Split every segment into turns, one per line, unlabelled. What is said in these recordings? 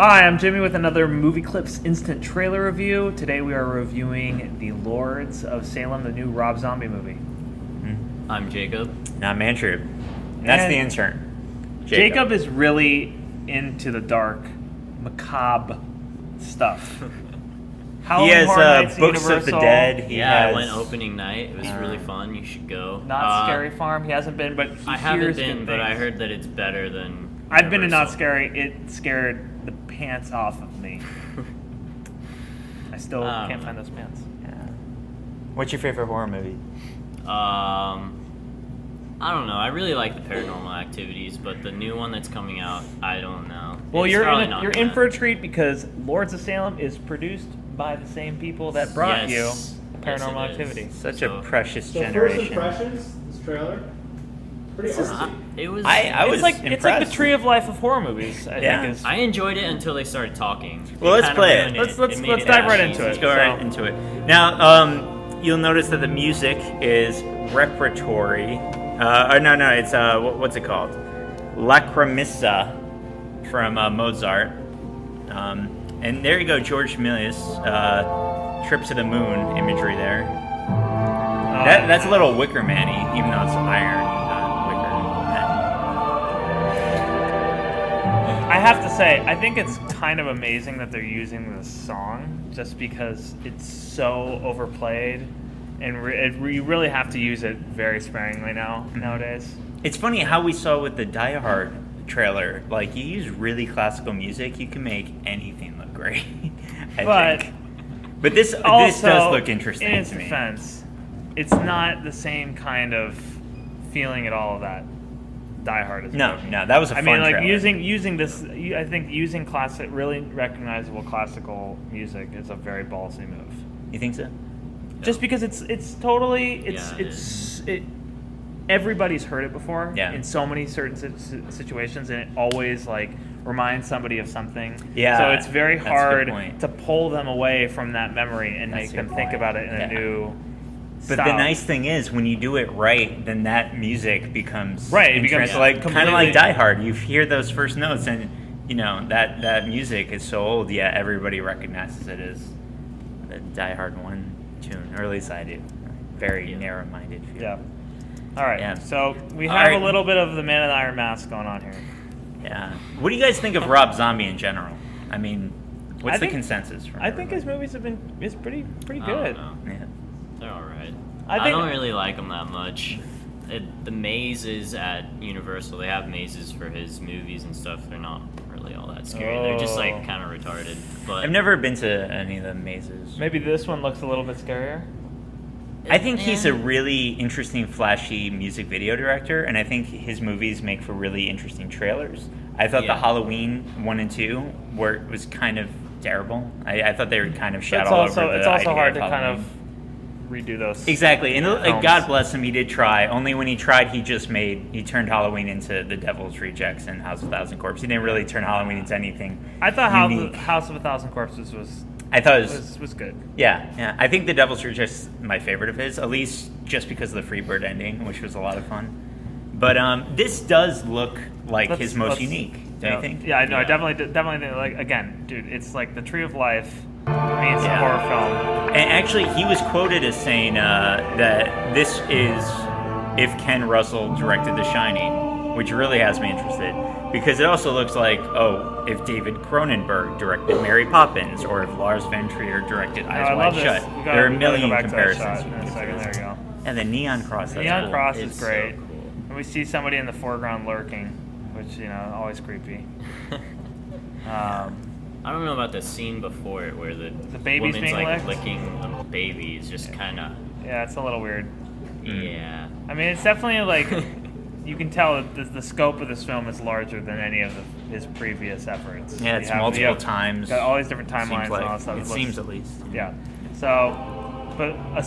Hi, I'm Jimmy with another Movie Clips Instant Trailer Review. Today we are reviewing The Lords of Salem, the new Rob Zombie movie.
I'm Jacob.
And I'm Andrew. And that's the intern.
Jacob is really into the dark, macabre stuff.
He has Books of the Dead.
I went opening night. It was really fun. You should go.
Not Scary Farm. He hasn't been, but
I haven't been, but I heard that it's better than
I've been to Not Scary. It scared the pants off of me. I still can't find those pants.
Yeah. What's your favorite horror movie?
I don't know. I really like the Paranormal Activities, but the new one that's coming out, I don't know.
Well, you're in for a treat because Lords of Salem is produced by the same people that brought you Paranormal Activity.
Such a precious generation.
First impressions, this trailer, pretty artsy.
It was.
It's
like the Tree of Life of horror movies. I think is.
I enjoyed it until they started talking.
Well, let's play it.
Let's dive right into it.
Let's go right into it. Now, you'll notice that the music is repertory. It's what's it called? Lacrimissa from Mozart. And there you go, George Milius, Trip to the Moon imagery there. That's a little Wicker Man-y, even though it's iron, Wicker Man.
I have to say, I think it's kind of amazing that they're using this song just because it's so overplayed, and you really have to use it very sparingly nowadays.
It's funny how we saw with the Die Hard trailer, like, you use really classical music, you can make anything look great. I think. But this does look interesting
in its
to me.
defense, it's not the same kind of feeling at all that Die Hard is.
No, that was a fun trailer.
using this, I think using really recognizable classical music is a very ballsy move.
You think so?
Just because it's totally everybody's heard it before in so many certain situations, and it always reminds somebody of something.
Yeah.
So it's very hard to pull them away from that memory and make them think about it in a new
But
style.
the nice thing is, when you do it right, then that music becomes
right. It becomes
kind of like Die Hard. You hear those first notes, and that music is so old. Yeah, everybody recognizes it as the Die Hard 1 tune, or at least I do. Very narrow-minded feel.
Yeah. All right.
Yeah.
So we have a little bit of the Man in the Iron Mask going on here.
Yeah. What do you guys think of Rob Zombie in general? I mean, what's the consensus?
I think his movies have been pretty good.
I don't know.
Yeah.
They're all right.
I
don't really like them that much. The mazes at Universal, they have mazes for his movies and stuff. They're not really all that scary. They're just kind of retarded. But
I've never been to any of the mazes.
Maybe this one looks a little bit scarier.
I think he's a really interesting, flashy music video director, and I think his movies make for really interesting trailers. I thought the Halloween 1 and 2 was kind of terrible. I thought they were kind of shot all over the
It's also
idea
hard to
Halloween.
kind of redo those.
Exactly, and
films.
God bless him, he did try. Only when he tried, he turned Halloween into The Devil's Rejects and House of a Thousand Corpses. He didn't really turn Halloween into anything
I thought
unique.
House of a Thousand Corpses was good.
Yeah. I think The Devil's Rejects is my favorite of his, at least just because of the Freebird ending, which was a lot of fun. But this does look like his most unique, don't you think?
Yeah, I know. I definitely again, dude. It's like the Tree of Life meets a horror film.
And actually, he was quoted as saying that this is if Ken Russell directed The Shining, which really has me interested. Because it also looks like, if David Cronenberg directed Mary Poppins, or if Lars von Trier directed Eyes Wide Shut. There are a million comparisons.
In a second. There you go.
And the neon cross.
The neon cross is
It's
great.
so cool.
And we see somebody in the foreground lurking, which always creepy.
I don't know about the scene before it where the
baby's
woman's
being licked?
licking the baby is just kind of
Yeah, it's a little weird.
yeah.
I mean, it's definitely you can tell that the scope of this film is larger than any of his previous efforts.
Yeah, it's multiple times.
Got all these different timelines and all that stuff.
It seems at least.
Yeah. So, but I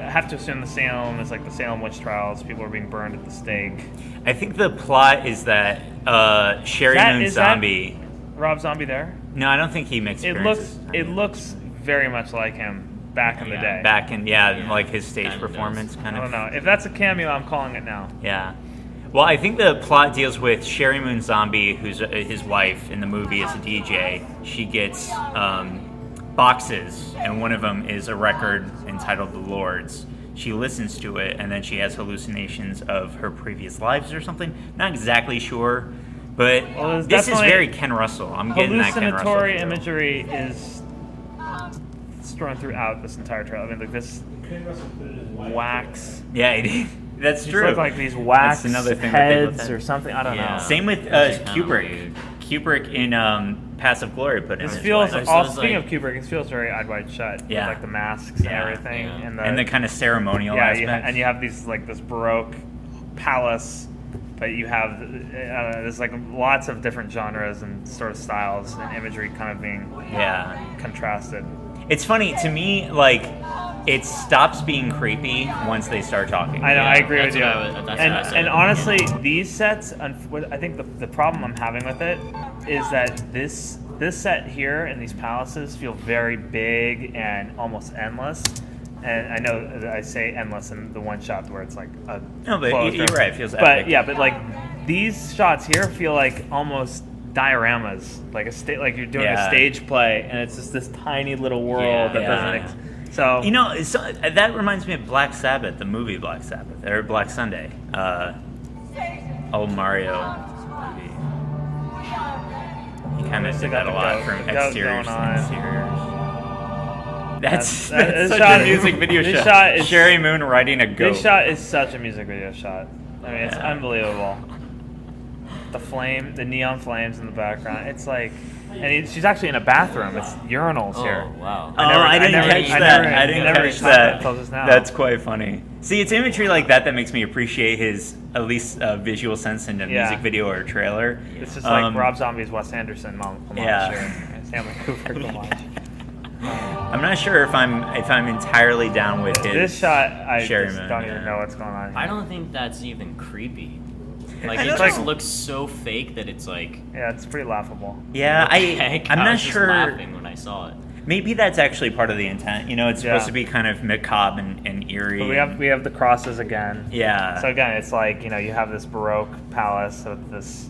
have to assume the Salem is like the Salem witch trials. People are being burned at the stake.
I think the plot is that Sheri Moon-Zombie.
Rob Zombie there?
No, I don't think he makes appearances.
It looks very much like him back in the day.
Back in like his stage performance kind of.
I don't know. If that's a cameo, I'm calling it now.
Yeah. Well, I think the plot deals with Sheri Moon-Zombie, who's his wife in the movie, is a DJ. She gets boxes, and one of them is a record entitled The Lords. She listens to it, and then she has hallucinations of her previous lives or something. Not exactly sure, but this is very Ken Russell. I'm getting that Ken Russell.
Hallucinatory imagery is thrown throughout this entire trailer. I mean, like this wax.
Yeah, that's
These
true.
look like these wax
another thing
heads or something. I don't know.
Same with Kubrick. Kubrick in Passive Glory put in.
This feels. Speaking
like,
of Kubrick, it feels very Eyed Wide Shut.
Yeah.
With like the masks and everything,
and the kind of ceremonial aspect.
And you have these like this Baroque palace, but you have there's like lots of different genres and sort of styles and imagery kind of being contrasted.
It's funny to me, like it stops being creepy once they start talking.
I know, I agree with you.
And
honestly, these sets, I think the problem I'm having with it is that this set here and these palaces feel very big and almost endless. And I know that I say endless in the one shot where it's like a
no, but you're right. It feels
but
epic.
Yeah, but like these shots here feel like almost dioramas, like like you're doing a stage play, and it's just this tiny little world that doesn't. So
you know, that reminds me of Black Sabbath, the movie Black Sabbath, or Black Sunday. Old Mario movie. He kind of did that a lot from exteriors to interiors. That's such a music video shot.
Shot is,
Sheri Moon riding a goat.
This shot is such a music video shot. I mean, it's unbelievable. The neon flames in the background. It's like, and she's actually in a bathroom. It's urinals here.
Oh, wow.
I didn't catch that. I didn't catch that.
Until just now.
That's quite funny. See, it's imagery like that makes me appreciate his at least visual sense in a music video or a trailer.
It's just like Rob Zombie's Wes Anderson homage here. Stanley Kubrick homage.
I'm not sure if I'm entirely down with his.
This shot, I
Sheri
just
Moon,
don't even know what's going on here.
I don't think that's even creepy. Like
it
just looks so fake that it's like.
Yeah, it's pretty laughable.
Yeah, I'm not sure.
I was just laughing when I saw it.
Maybe that's actually part of the intent. You know, it's supposed to be kind of macabre and eerie.
But we have the crosses again.
Yeah.
So again, it's like, you know, you have this Baroque palace with this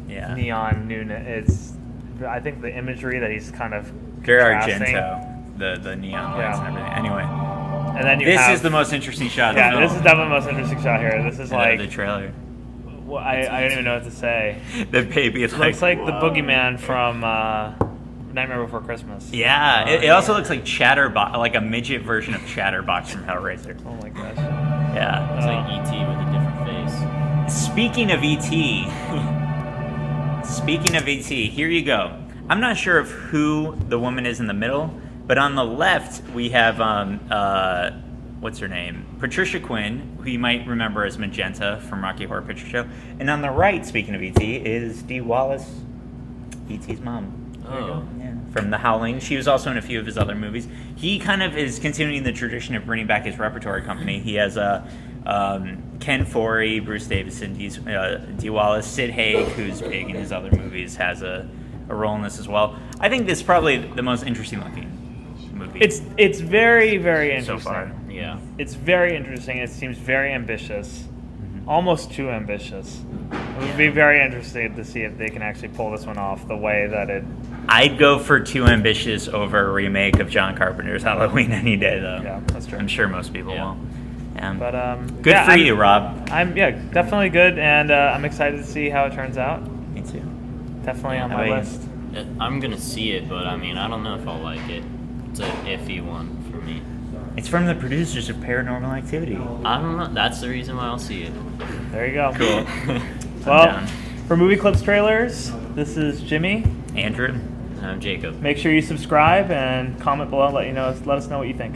neon newness. I think the imagery that he's kind of
very Argento, the neon lights and everything. Anyway,
and then
this is the most interesting shot.
Yeah, this is definitely the most interesting shot here. This is like
the trailer.
Well, I don't even know what to say.
The baby
looks like the boogeyman from Nightmare Before Christmas.
Yeah, it also looks like Chatterbox, like a midget version of Chatterbox from Hellraiser.
Oh my gosh.
Yeah.
It's like E.T. with a different face.
Speaking of E.T., here you go. I'm not sure of who the woman is in the middle, but on the left we have what's her name? Patricia Quinn, who you might remember as Magenta from Rocky Horror Picture Show. And on the right, speaking of E.T., is Dee Wallace, E.T.'s mom.
Oh.
Yeah. From The Howling. She was also in a few of his other movies. He kind of is continuing the tradition of bringing back his repertory company. He has Ken Foree, Bruce Davison, Dee Wallace, Sid Haig, who's big in his other movies, has a role in this as well. I think this is probably the most interesting looking movie.
It's very, very interesting.
So far.
Yeah.
It's very interesting. It seems very ambitious. Almost too ambitious. It would be very interesting to see if they can actually pull this one off the way that it...
I'd go for too ambitious over a remake of John Carpenter's Halloween any day, though.
Yeah, that's true.
I'm sure most people will.
But
good for you, Rob.
I'm definitely good, and I'm excited to see how it turns out.
Me too.
Definitely on my list.
I'm gonna see it, but I mean, I don't know if I'll like it. It's an iffy one for me.
It's from the producers of Paranormal Activity.
I don't know. That's the reason why I'll see it.
There you go.
Cool.
Well, for Movie Clips Trailers, this is Jimmy.
Andrew.
And I'm Jacob.
Make sure you subscribe and comment below. Let us know what you think.